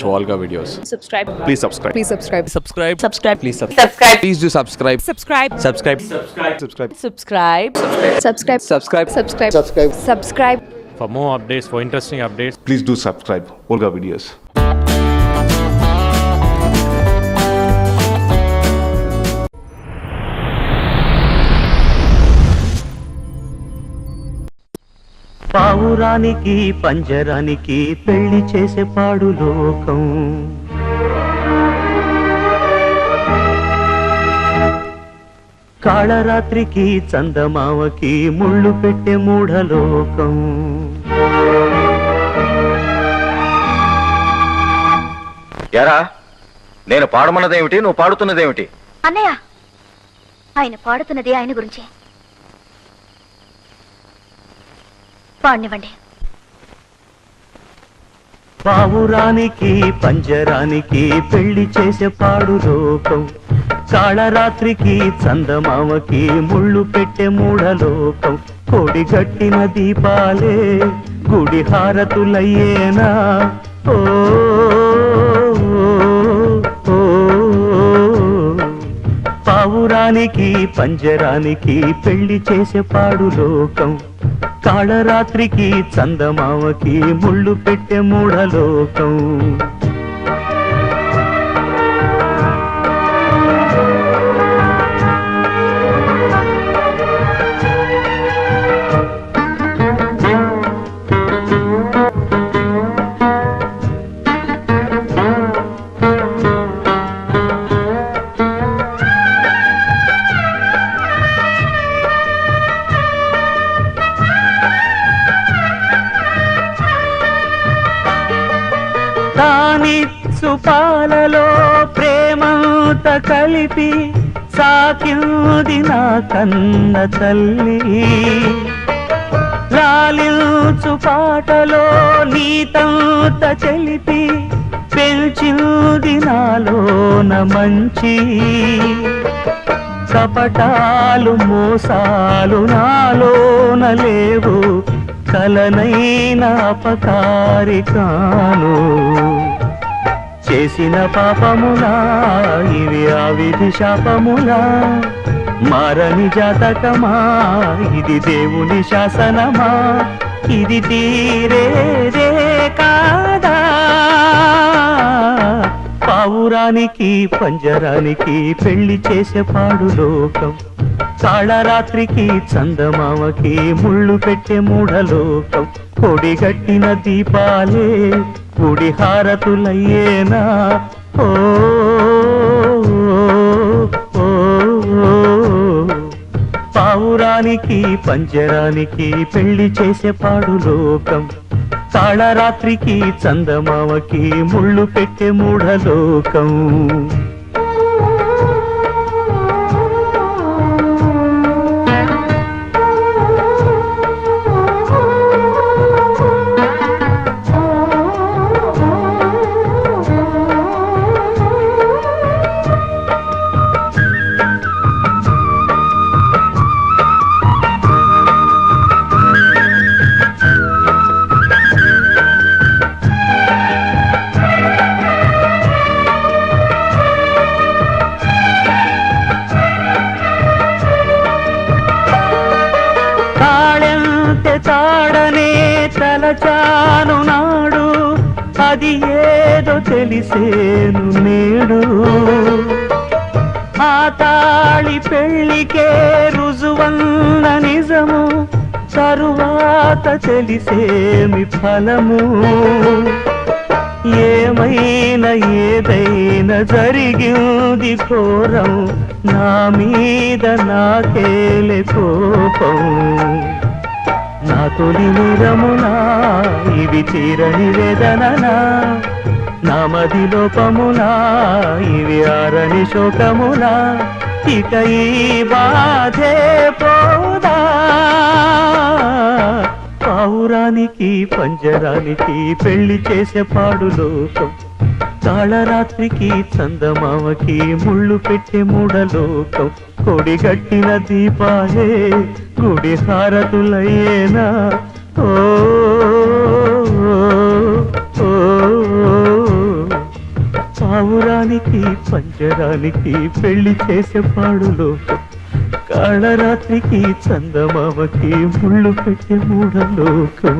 watch Volga videos. Subscribe. Please subscribe. Please subscribe. Subscribe. Subscribe. Please subscribe. Subscribe. Please do subscribe. Subscribe. Subscribe. Subscribe. Subscribe. Subscribe. Subscribe. Subscribe. Subscribe. Subscribe. For more updates, for interesting updates, Please do subscribe. Volga videos. పావురానికి పంజరానికి పెళ్లి చేసే పాడు లోకం. కాళరాత్రికి చందమావకి ముళ్ళు పెట్టే మూఢలోకం. ఎరా నేను పాడమన్నదేమిటి, నువ్వు పాడుతున్నదేమిటి? అన్నయ్య, ఆయన పాడుతున్నది ఆయన గురించే. పాడినివ్వండి. పావురానికి పంజరానికి పెళ్లి చేసే పాడు లోకం. కాళరాత్రికి చందమావకి ముళ్ళు పెట్టే మూఢలోకం. కొడి గట్టిన దీపాలే గుడి హారతులయ్యేనా? ఓ పావురానికి పంజరానికి పెళ్లి చేసే పాడు లోకం. కాళరాత్రికి చందమావకి ముళ్ళు పెట్టే మూఢలోకం. తానిచ్చు పాలలో ప్రేమంత కలిపి సాకింది నా కన్న తల్లి. లాలించు పాటలో నీతంత చెలిపి పెంచింది నాలోన మంచి. కపటాలు మోసాలు నాలోన లేవు, కలనైన అపకారి కాను. చేసిన పాపములా ఇవి ఆ విధి శాపములా? మారని జాతకమా ఇది దేవుని శాసనమా? ఇది తీరేదే కాదా? పావురానికి పంజరానికి పెళ్లి చేసే పాడు లోకం. కాళరాత్రికి చందమావకి ముళ్ళు పెట్టే మూఢలోకం. కొడిగట్టిన దీపాలే గుడి హారతులయ్యేనా? ఓ పావురానికి పంజరానికి పెళ్లి చేసే పాడు లోకం. కాళరాత్రికి చందమావకి ముళ్ళు పెట్టే మూఢలోకం. తాడనే తలచాను నాడు, అది ఏదో తెలిసేను నేడు. ఆ తాళి పెళ్లికే రుజువన్న నిజము, తరువాత తెలిసేమి ఫలము. ఏమైనా ఏదైనా జరిగింది ఘోరం, నా మీద నాకేలే కోపం. నా తొలి నిరమునా ఇవి తీరని వేదననా? నా మది లోపమునా ఇవి ఆరని శోకమునా? ఇక ఈ బాధే పోదా? పావురానికి పంజరానికి పెళ్లి చేసే పాడు లోకం. కాళరాత్రికి చందమావకి ముళ్ళు పెట్టే మూఢలోకం. కొడిగట్టిన దీపాలే గుడి హారతులయ్యేనా? ఓ పంజరానికి పంజరానికి పెళ్లి చేసే పాడు లోకం, కాళరాత్రికి చందమామకి ముళ్ళు పెట్టే మూఢలోకం.